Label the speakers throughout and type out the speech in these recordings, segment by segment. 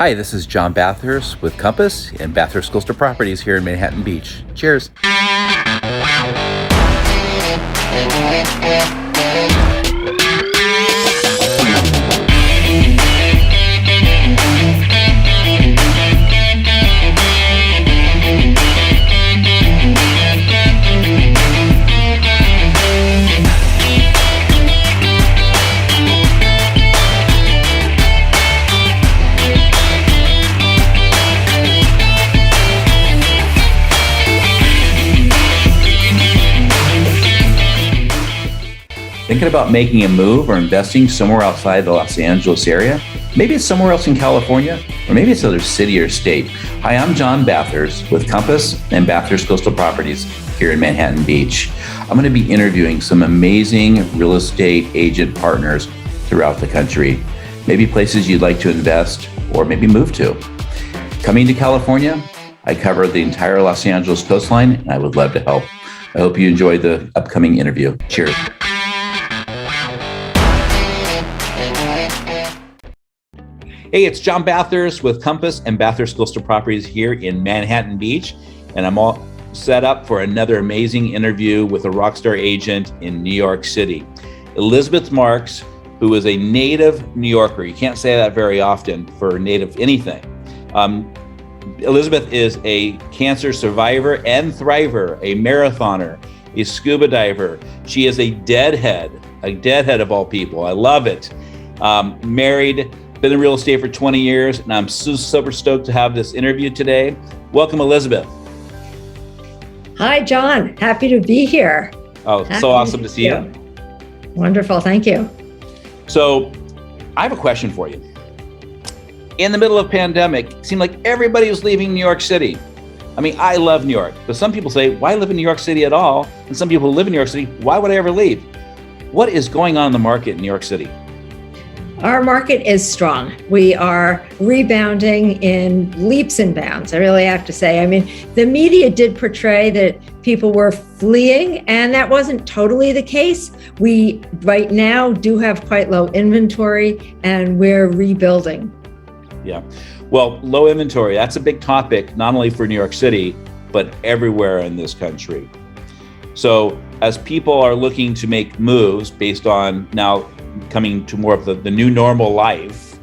Speaker 1: Hi, this is John Bathurst with Compass and Bathurst Coastal Properties here in Manhattan Beach. Cheers. Thinking about making a move or investing somewhere outside the Los Angeles area? Maybe it's somewhere else in California, or maybe it's another city or state. Hi, I'm John Bathurst with Compass and Bathurst Coastal Properties here in Manhattan Beach. I'm going to be interviewing some amazing real estate agent partners throughout the country. Maybe places you'd like to invest or maybe move to. Coming to California, I cover the entire Los Angeles coastline, and I would love to help. I hope you enjoy the upcoming interview. Cheers. Hey, it's John Bathurst with Compass and Bathurst Coastal Properties here in Manhattan Beach, and I'm all set up for another amazing interview with a rockstar agent in New York City. Elizabeth Marks, who is a native New Yorker. You can't say that very often for native anything. Elizabeth is a cancer survivor and thriver, a marathoner, a scuba diver. She is a deadhead of all people. I love it. Married, been in real estate for 20 years, and I'm super stoked to have this interview today. Welcome, Elizabeth.
Speaker 2: Hi, John. Happy to be here.
Speaker 1: Oh, so awesome to see you.
Speaker 2: Wonderful. Thank you.
Speaker 1: So I have a question for you. In the middle of pandemic, it seemed like everybody was leaving New York City. I mean, I love New York, but some people say, why live in New York City at all? And some people who live in New York City, why would I ever leave? What is going on in the market in New York City?
Speaker 2: Our market is strong. We are rebounding in leaps and bounds, I really have to say. I mean, the media did portray that people were fleeing, and that wasn't totally the case. We right now do have quite low inventory, and we're rebuilding.
Speaker 1: Yeah. Well, low inventory, that's a big topic, not only for New York City, but everywhere in this country. So as people are looking to make moves based on now coming to more of the new normal life,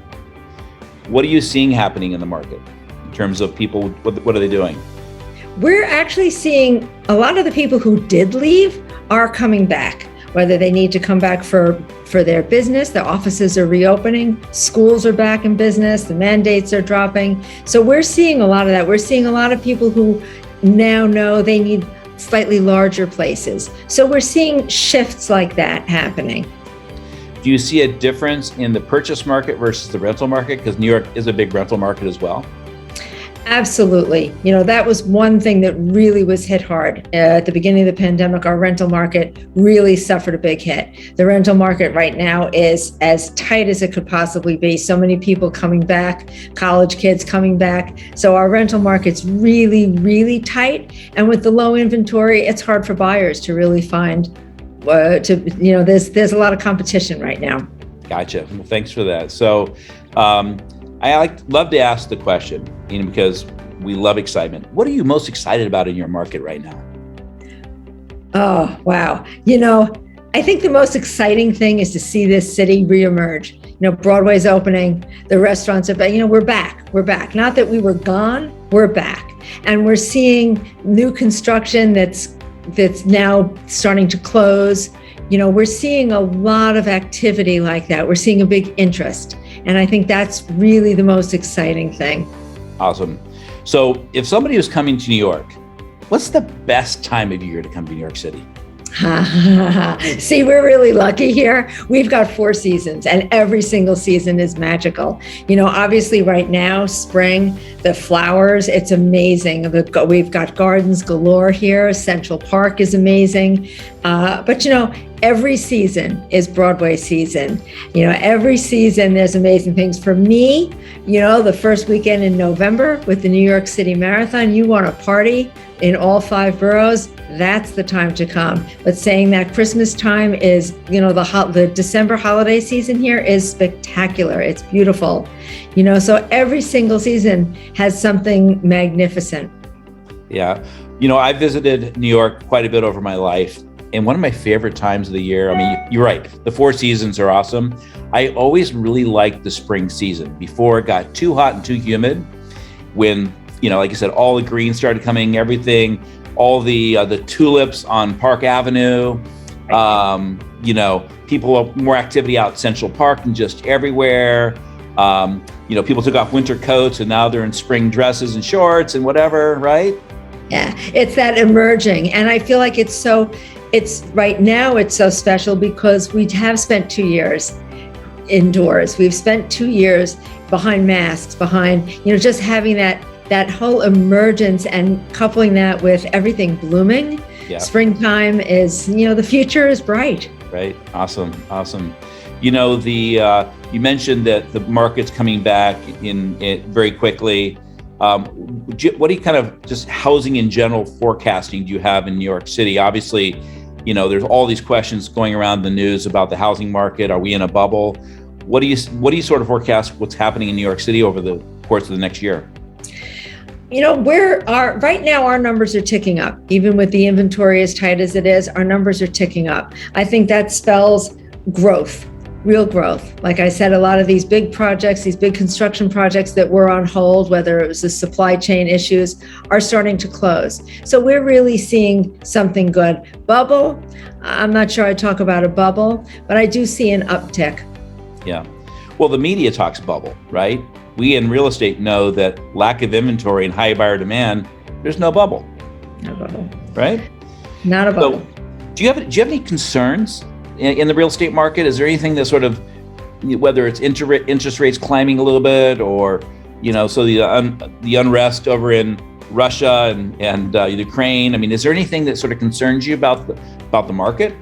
Speaker 1: what are you seeing happening in the market in terms of people? What are they doing?
Speaker 2: We're actually seeing a lot of the people who did leave are coming back, whether they need to come back for their business. The offices are reopening, schools are back in business, the mandates are dropping. So we're seeing a lot of that. We're seeing a lot of people who now know they need slightly larger places. So we're seeing shifts like that happening.
Speaker 1: Do you see a difference in the purchase market versus the rental market? Because New York is a big rental market as well.
Speaker 2: Absolutely. You know, that was one thing that really was hit hard. At the beginning of the pandemic, our rental market really suffered a big hit. The rental market right now is as tight as it could possibly be. So many people coming back, college kids coming back. So our rental market's really, really tight. And with the low inventory, it's hard for buyers to really find there's a lot of competition right now.
Speaker 1: Gotcha. Well, thanks for that. So I love to ask the question, because we love excitement. What are you most excited about in your market right now?
Speaker 2: Oh, wow. I think the most exciting thing is to see this city reemerge. Broadway's opening, the restaurants are back. We're back. We're back. Not that we were gone, we're back. And we're seeing new construction that's now starting to close. We're seeing a lot of activity like that. We're seeing a big interest. And I think that's really the most exciting thing.
Speaker 1: Awesome. So if somebody was coming to New York, what's the best time of year to come to New York City?
Speaker 2: See, we're really lucky here. We've got 4 seasons, and every single season is magical. Obviously right now, spring, the flowers, it's amazing. We've got gardens galore here. Central Park is amazing. But every season is Broadway season. Every season there's amazing things. For me, the first weekend in November with the New York City Marathon, you want to party in all 5 boroughs, that's the time to come. But saying that, Christmas time is, the December holiday season here is spectacular. It's beautiful. So every single season has something magnificent.
Speaker 1: Yeah. I visited New York quite a bit over my life. And one of my favorite times of the year, I mean, you're right, the 4 seasons are awesome. I always really liked the spring season before it got too hot and too humid. When, like I said, all the green started coming, everything, all the tulips on Park Avenue, people, more activity out Central Park and just everywhere. People took off winter coats and now they're in spring dresses and shorts and whatever, right?
Speaker 2: Yeah, it's that emerging. And I feel like it's right now it's so special because we have spent 2 years indoors. We've spent 2 years behind masks, behind, just having that whole emergence and coupling that with everything blooming.
Speaker 1: Yeah.
Speaker 2: Springtime is, the future is bright.
Speaker 1: Right. Awesome. You mentioned that the market's coming back in very quickly. What do you kind of just housing in general forecasting do you have in New York City? Obviously, there's all these questions going around the news about the housing market. Are we in a bubble? What do you sort of forecast what's happening in New York City over the course of the next year?
Speaker 2: Right now our numbers are ticking up. Even with the inventory as tight as it is, our numbers are ticking up. I think that spells growth. Real growth. Like I said, a lot of these big projects, these big construction projects that were on hold, whether it was the supply chain issues, are starting to close. So we're really seeing something good. Bubble, I'm not sure I'd talk about a bubble, but I do see an uptick.
Speaker 1: Yeah. Well, the media talks bubble, right? We in real estate know that lack of inventory and high buyer demand, there's no bubble.
Speaker 2: No bubble.
Speaker 1: Right?
Speaker 2: Not a bubble.
Speaker 1: So, do you have any concerns in the real estate market? Is there anything that sort of, whether it's interest rates climbing a little bit, or so the unrest over in Russia and Ukraine? I mean, is there anything that sort of concerns you about the market?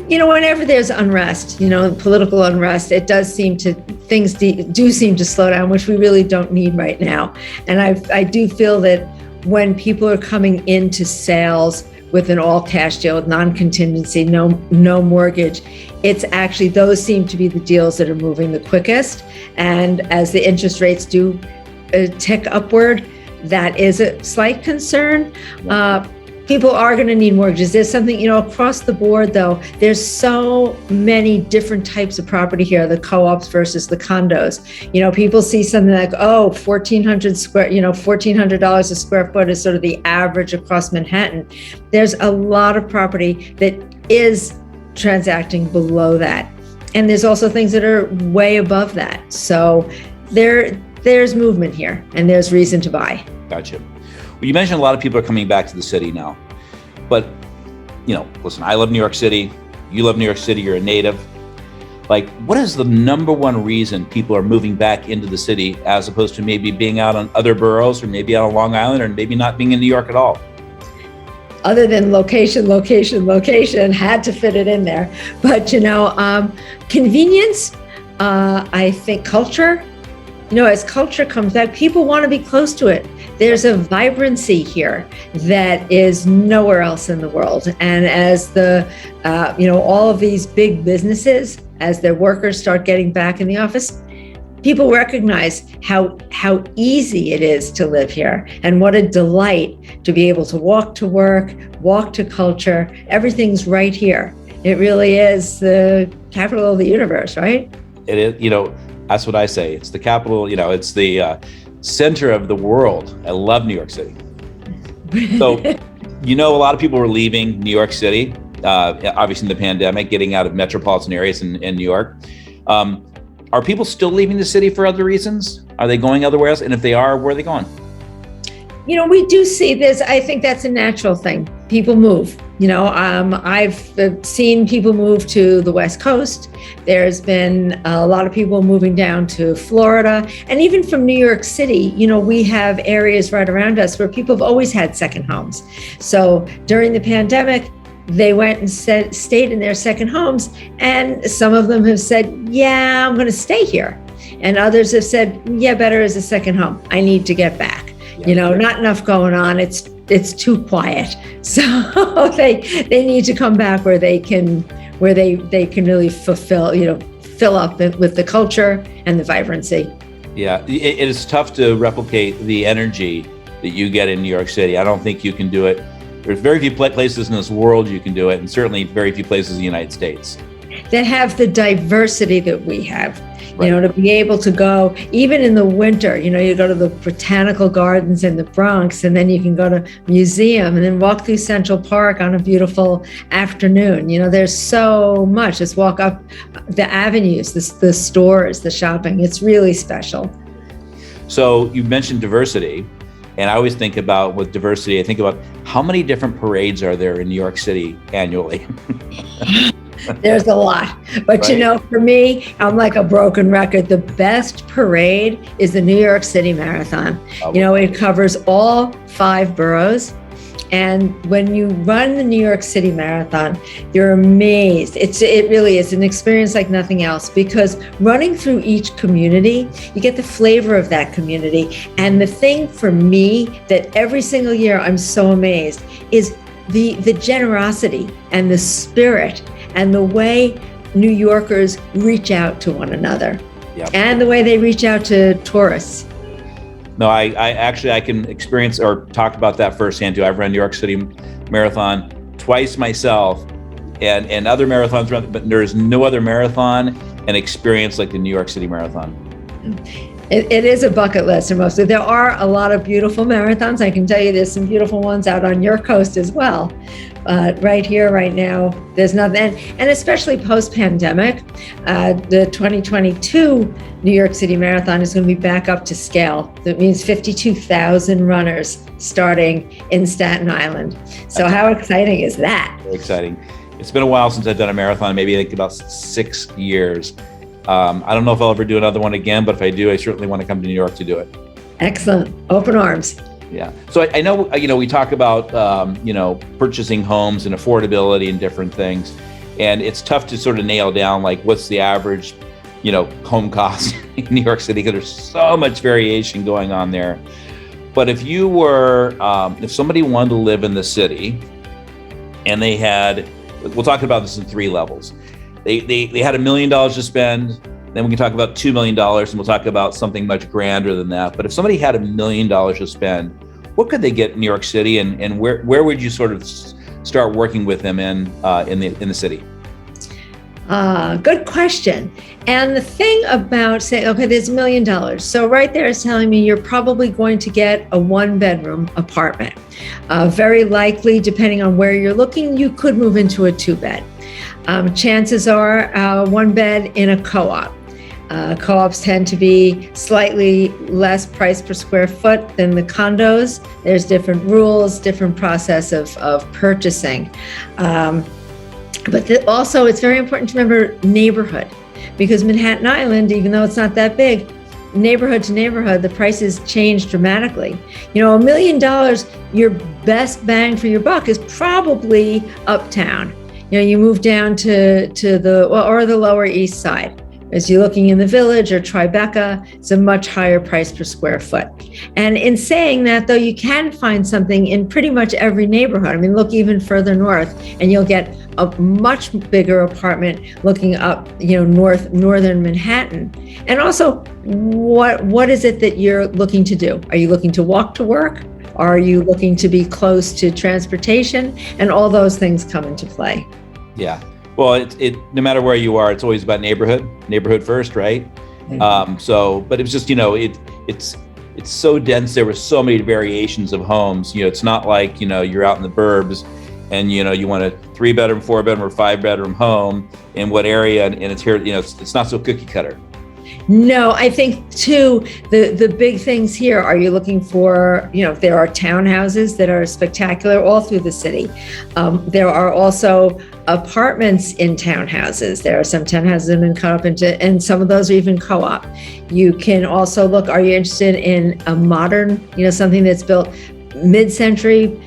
Speaker 2: Whenever there's unrest, political unrest, it does seem things do seem to slow down, which we really don't need right now. And I do feel that when people are coming into sales with an all cash deal, with non-contingency, no mortgage, it's actually, those seem to be the deals that are moving the quickest. And as the interest rates do tick upward, that is a slight concern. People are going to need mortgages. There's something, across the board though, there's so many different types of property here, the co-ops versus the condos. People see something like, $1,400 a square foot is sort of the average across Manhattan. There's a lot of property that is transacting below that. And there's also things that are way above that. So there's movement here and there's reason to buy.
Speaker 1: Gotcha. Well, you mentioned a lot of people are coming back to the city now, but listen, I love New York City. You love New York City. You're a native. Like, what is the number one reason people are moving back into the city as opposed to maybe being out on other boroughs or maybe out on Long Island or maybe not being in New York at all?
Speaker 2: Other than location, had to fit it in there. But, convenience, I think culture, as culture comes back, people want to be close to it. There's a vibrancy here that is nowhere else in the world. And as all of these big businesses, as their workers start getting back in the office, people recognize how easy it is to live here and what a delight to be able to walk to work, walk to culture. Everything's right here. It really is the capital of the universe, right? It
Speaker 1: is, that's what I say. It's the capital, it's the center of the world. I love New York City. So, a lot of people were leaving New York City, obviously in the pandemic, getting out of metropolitan areas in New York. Are people still leaving the city for other reasons? Are they going otherwhere else? And if they are, where are they going?
Speaker 2: We do see this. I think that's a natural thing. People move. I've seen people move to the West Coast. There's been a lot of people moving down to Florida. And even from New York City, we have areas right around us where people have always had second homes. So during the pandemic, they went and stayed in their second homes. And some of them have said, yeah, I'm going to stay here. And others have said, yeah, better as a second home. I need to get back. Not enough going on. It's too quiet. So they need to come back where they can really fill up with the culture and the vibrancy.
Speaker 1: Yeah, it is tough to replicate the energy that you get in New York City. I don't think you can do it. There's very few places in this world you can do it, and certainly very few places in the United States
Speaker 2: that have the diversity that we have.
Speaker 1: Right.
Speaker 2: To be able to go, even in the winter, you go to the botanical gardens in the Bronx, and then you can go to museum and then walk through Central Park on a beautiful afternoon. There's so much. Just walk up the avenues, the stores, the shopping. It's really special.
Speaker 1: So you mentioned diversity, and I always think about with diversity, I think about how many different parades are there in New York City annually?
Speaker 2: There's a lot. But
Speaker 1: right.
Speaker 2: For me, I'm like a broken record. The best parade is the New York City Marathon. It covers all 5 boroughs. And when you run the New York City Marathon, you're amazed. It really is an experience like nothing else, because running through each community, you get the flavor of that community. And the thing for me that every single year I'm so amazed is the generosity and the spirit and the way New Yorkers reach out to one another.
Speaker 1: Yep.
Speaker 2: And the way they reach out to tourists.
Speaker 1: No, I can experience or talk about that firsthand too. I've run New York City Marathon twice myself, and other marathons, but there's no other marathon and experience like the New York City Marathon.
Speaker 2: It is a bucket list, and mostly there are a lot of beautiful marathons. I can tell you there's some beautiful ones out on your coast as well. Right here, right now, there's nothing, and especially post-pandemic, the 2022 New York City Marathon is going to be back up to scale. That means 52,000 runners starting in Staten Island. So how exciting is that?
Speaker 1: Very exciting. It's been a while since I've done a marathon, maybe I think about 6 years. I don't know if I'll ever do another one again, but if I do, I certainly want to come to New York to do it.
Speaker 2: Excellent. Open arms.
Speaker 1: Yeah. So I know, we talk about, purchasing homes and affordability and different things. And it's tough to sort of nail down, like, what's the average, home cost in New York City, because there's so much variation going on there. But if you were, if somebody wanted to live in the city and they had, we'll talk about this in 3 levels. They had $1 million to spend, then we can talk about $2 million, and we'll talk about something much grander than that. But if somebody had $1 million to spend, what could they get in New York City, and where would you sort of start working with them in the city?
Speaker 2: Good question. And the thing about saying, okay, there's $1 million. So right there is telling me you're probably going to get a 1-bedroom apartment. Very likely, depending on where you're looking, you could move into a 2-bed. Chances are 1 bed in a co-op. Co-ops tend to be slightly less price per square foot than the condos. There's different rules, different process of purchasing. But also it's very important to remember neighborhood, because Manhattan Island, even though it's not that big, neighborhood to neighborhood, the prices change dramatically. $1 million, your best bang for your buck is probably uptown. You move down to the Lower East Side. As you're looking in the Village or Tribeca, it's a much higher price per square foot. And in saying that, though, you can find something in pretty much every neighborhood. I mean, look even further north, and you'll get a much bigger apartment looking up, northern Manhattan. And also, what is it that you're looking to do? Are you looking to walk to work? Are you looking to be close to transportation? And all those things come into play.
Speaker 1: Yeah. Well, it no matter where you are, it's always about neighborhood first, right? Mm-hmm. But it was just, it's so dense. There were so many variations of homes. It's not like, you're out in the burbs and, you want a 3-bedroom, 4-bedroom, or 5-bedroom home in what area, and it's here, it's not so cookie cutter.
Speaker 2: No, I think too, the big things here, are you looking for, there are townhouses that are spectacular all through the city. There are also apartments in townhouses. There are some townhouses that have been cut up into, and some of those are even co-op. You can also look, are you interested in a modern, something that's built mid-century,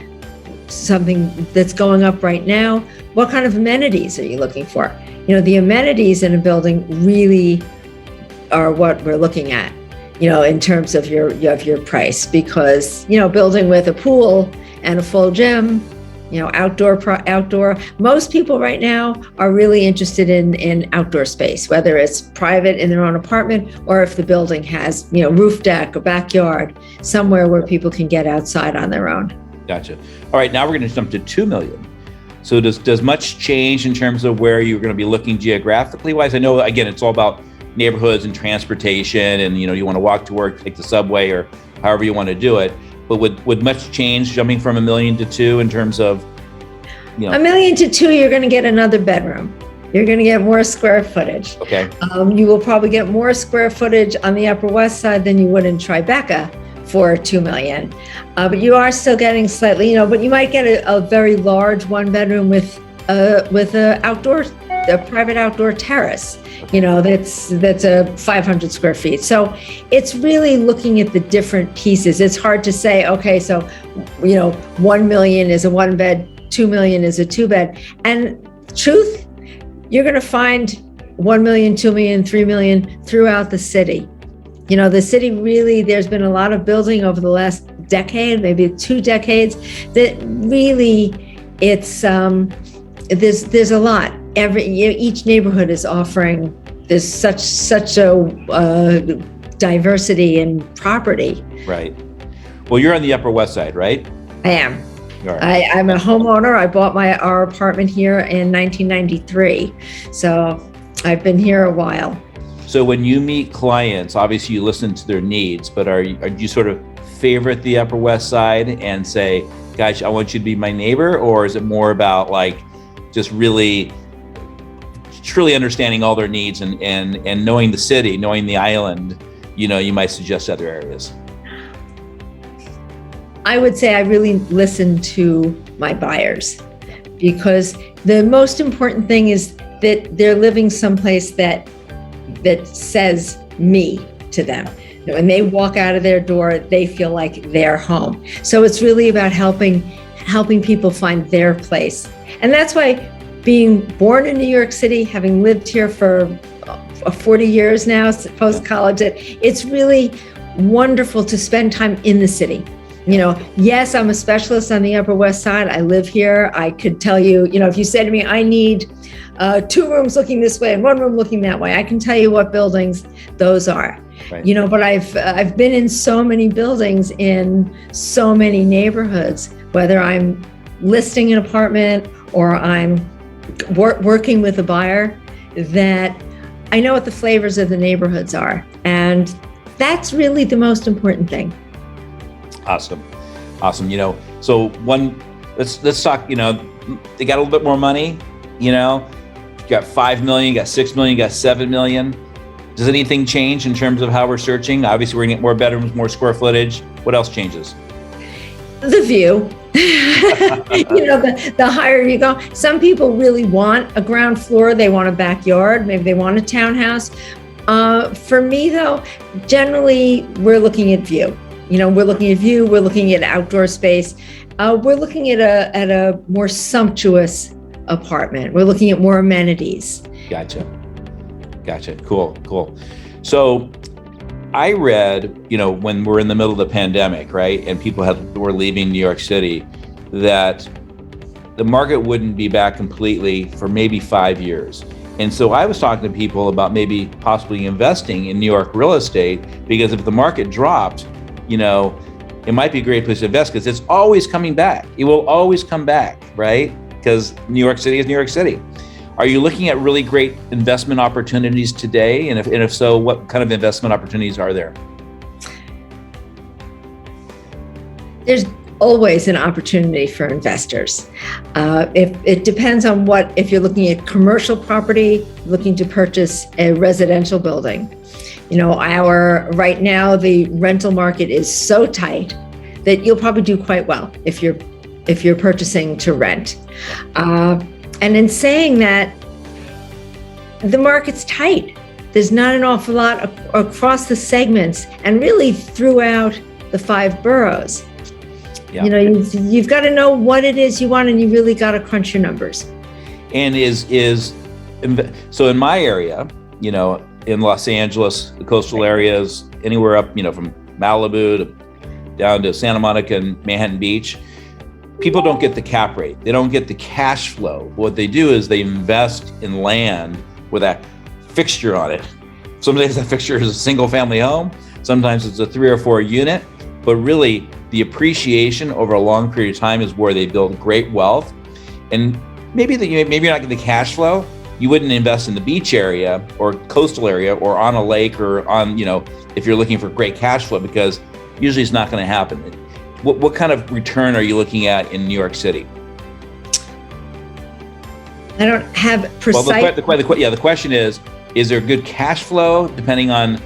Speaker 2: something that's going up right now, what kind of amenities are you looking for? The amenities in a building really are what we're looking at, in terms of your price, because, building with a pool and a full gym, outdoor. Most people right now are really interested in outdoor space, whether it's private in their own apartment or if the building has, roof deck, a backyard, somewhere where people can get outside on their own.
Speaker 1: Gotcha. All right, now we're going to jump to 2 million. So does much change in terms of where you're going to be looking geographically wise? I know, again, it's all about neighborhoods and transportation, and you want to walk to work, take the subway, or however you want to do it. But would much change jumping from 1 million to 2 in terms of,
Speaker 2: 1 million to 2, you're going to get another bedroom. You're going to get more square footage.
Speaker 1: Okay.
Speaker 2: You will probably get more square footage on the Upper West Side than you would in Tribeca for 2 million. But you are still getting slightly, but you might get a very large 1-bedroom with a private outdoor terrace. That's a 500 square feet. So it's really looking at the different pieces. It's hard to say, okay, so, 1 million is a 1-bed, 2 million is a 2-bed. And truth, you're going to find 1 million, 2 million, 3 million throughout the city. The city really, there's been a lot of building over the last decade, maybe 2 decades, that really it's, there's a lot. Each neighborhood is offering, there's such a diversity in property.
Speaker 1: Right. Well, you're on the Upper West Side, right?
Speaker 2: I am.
Speaker 1: Right.
Speaker 2: I'm a homeowner. I bought our apartment here in 1993. So I've been here a while.
Speaker 1: So when you meet clients, obviously you listen to their needs, but are you sort of favorite the Upper West Side and say, gosh, I want you to be my neighbor? Or is it more about like just really truly understanding all their needs and knowing the city, knowing the island, you might suggest other areas?
Speaker 2: I would say I really listen to my buyers, because the most important thing is that they're living someplace that says me to them. When they walk out of their door, they feel like they're home. So it's really about helping people find their place. And that's why, being born in New York City, having lived here for 40 years now, post-college, it's really wonderful to spend time in the city. Yes, I'm a specialist on the Upper West Side. I live here. I could tell you, if you said to me, I need 2 rooms looking this way and 1 room looking that way, I can tell you what buildings those are. Right. But I've been in so many buildings in so many neighborhoods, whether I'm listing an apartment or I'm working with a buyer, that I know what the flavors of the neighborhoods are. And that's really the most important thing.
Speaker 1: Awesome. So let's talk, they got a little bit more money, you got 5 million, you got 6 million, you got 7 million. Does anything change in terms of how we're searching? Obviously, we're gonna get more bedrooms, more square footage. What else changes?
Speaker 2: The view. The higher you go. Some people really want a ground floor. They want a backyard. Maybe they want a townhouse. For me, though, generally, we're looking at view. We're looking at view. We're looking at outdoor space. We're looking at a more sumptuous apartment. We're looking at more amenities.
Speaker 1: Gotcha. Cool. So I read, when we're in the middle of the pandemic, right, and people were leaving New York City, that the market wouldn't be back completely for maybe 5 years. And so I was talking to people about maybe possibly investing in New York real estate, because if the market dropped, it might be a great place to invest, because it's always coming back. It will always come back, right? Because New York City is New York City. Are you looking at really great investment opportunities today? And if so, what kind of investment opportunities are there?
Speaker 2: There's always an opportunity for investors. If it depends on if you're looking at commercial property, looking to purchase a residential building. Right now, the rental market is so tight that you'll probably do quite well if you're purchasing to rent. And in saying that, the market's tight. There's not an awful lot across the segments and really throughout the 5 boroughs.
Speaker 1: Yeah.
Speaker 2: You've got to know what it is you want, and you really got to crunch your numbers.
Speaker 1: And so in my area, in Los Angeles, the coastal areas, anywhere up, from Malibu down to Santa Monica and Manhattan Beach, people don't get the cap rate. They don't get the cash flow. What they do is they invest in land with a fixture on it. Sometimes that fixture is a single family home. Sometimes it's a 3 or 4 unit, but really the appreciation over a long period of time is where they build great wealth. And maybe you're not getting the cash flow. You wouldn't invest in the beach area or coastal area or on a lake or on, if you're looking for great cash flow, because usually it's not going to happen. What kind of return are you looking at in New York City?
Speaker 2: I don't have precise.
Speaker 1: Well, the question is there good cash flow depending on,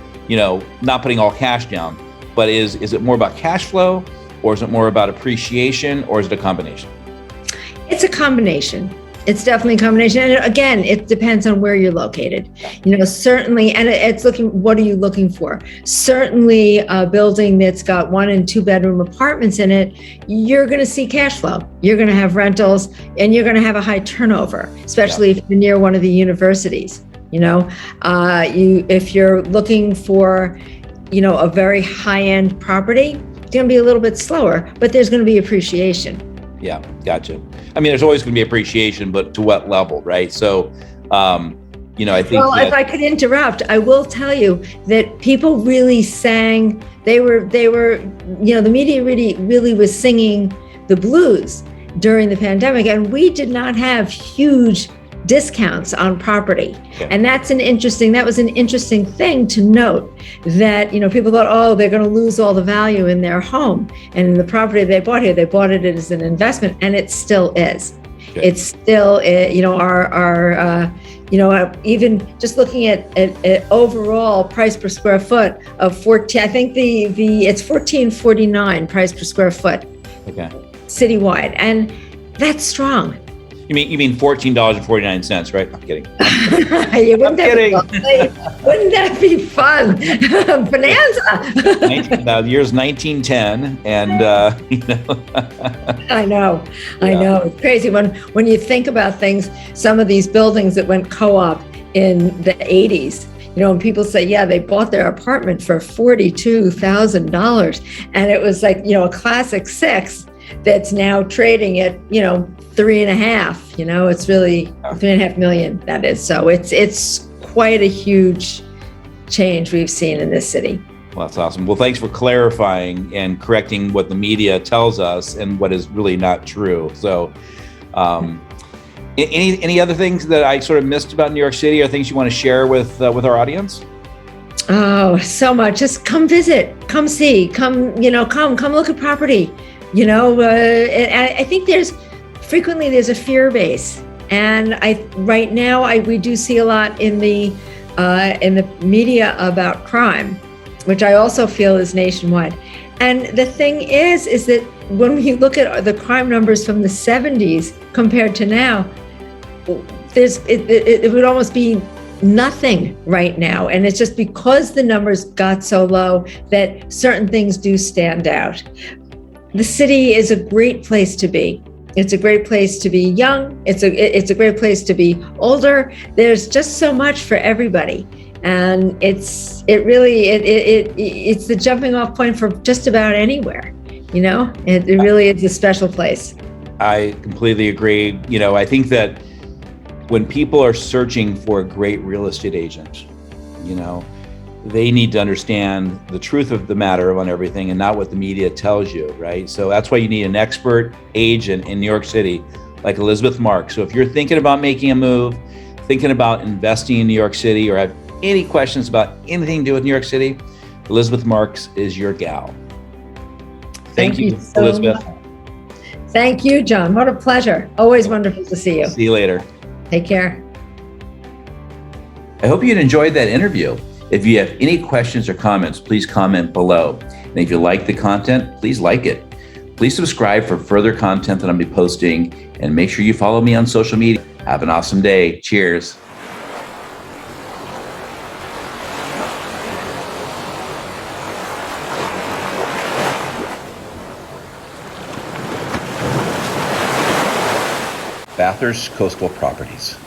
Speaker 1: not putting all cash down, but is it more about cash flow, or is it more about appreciation, or is it a combination?
Speaker 2: It's a combination. It's definitely a combination. And again, it depends on where you're located. Certainly, and it's what are you looking for? Certainly a building that's got 1 and 2 bedroom apartments in it, you're going to see cash flow. You're going to have rentals, and you're going to have a high turnover, especially if you're near one of the universities. If you're looking for, a very high-end property, it's going to be a little bit slower, but there's going to be appreciation.
Speaker 1: Yeah, gotcha. I mean, there's always going to be appreciation, but to what level, right? So, I think.
Speaker 2: Well, if I could interrupt, I will tell you that people really sang. They were. The media really was singing the blues during the pandemic, and we did not have huge discounts on property.
Speaker 1: Okay.
Speaker 2: And that was an interesting thing to note, that, people thought, oh, they're going to lose all the value in their home. And in the property they bought here, they bought it as an investment, and it still is. Okay. It's still, even just looking at overall price per square foot of 14, I think it's $14.49 price per square foot.
Speaker 1: Okay.
Speaker 2: Citywide. And that's strong.
Speaker 1: You mean $14.49, right? I'm kidding.
Speaker 2: Wouldn't that be fun? Bonanza.
Speaker 1: Year's 1910, and
Speaker 2: I know. It's crazy when you think about things. Some of these buildings that went co-op in the 80s. And people say, yeah, they bought their apartment for $42,000, and it was like, a classic 6 that's now trading at, 3.5, it's really 3.5 million, that is. So it's quite a huge change we've seen in this city.
Speaker 1: Well, that's awesome. Well, thanks for clarifying and correcting what the media tells us and what is really not true. So any other things that I sort of missed about New York City, or things you want to share with our audience?
Speaker 2: Oh, so much. Just come visit, come see, come look at property. I think there's a fear base, and right now we do see a lot in the media about crime, which I also feel is nationwide. And the thing is that when you look at the crime numbers from the 70s compared to now, it would almost be nothing right now. And it's just because the numbers got so low that certain things do stand out. The city is a great place to be. It's a great place to be young. It's a great place to be older. There's just so much for everybody. And it's the jumping off point for just about anywhere. It really is a special place.
Speaker 1: I completely agree. I think that when people are searching for a great real estate agent, they need to understand the truth of the matter on everything and not what the media tells you, right? So that's why you need an expert agent in New York City like Elizabeth Marks. So if you're thinking about making a move, thinking about investing in New York City, or have any questions about anything to do with New York City, Elizabeth Marks is your gal. Thank you,
Speaker 2: so
Speaker 1: Elizabeth.
Speaker 2: much. Thank you, John. What a pleasure. Always wonderful to see you.
Speaker 1: See you later.
Speaker 2: Take care.
Speaker 1: I hope you enjoyed that interview. If you have any questions or comments, please comment below. And if you like the content, please like it. Please subscribe for further content that I'll be posting, and make sure you follow me on social media. Have an awesome day. Cheers.
Speaker 3: Bathurst Coastal Properties.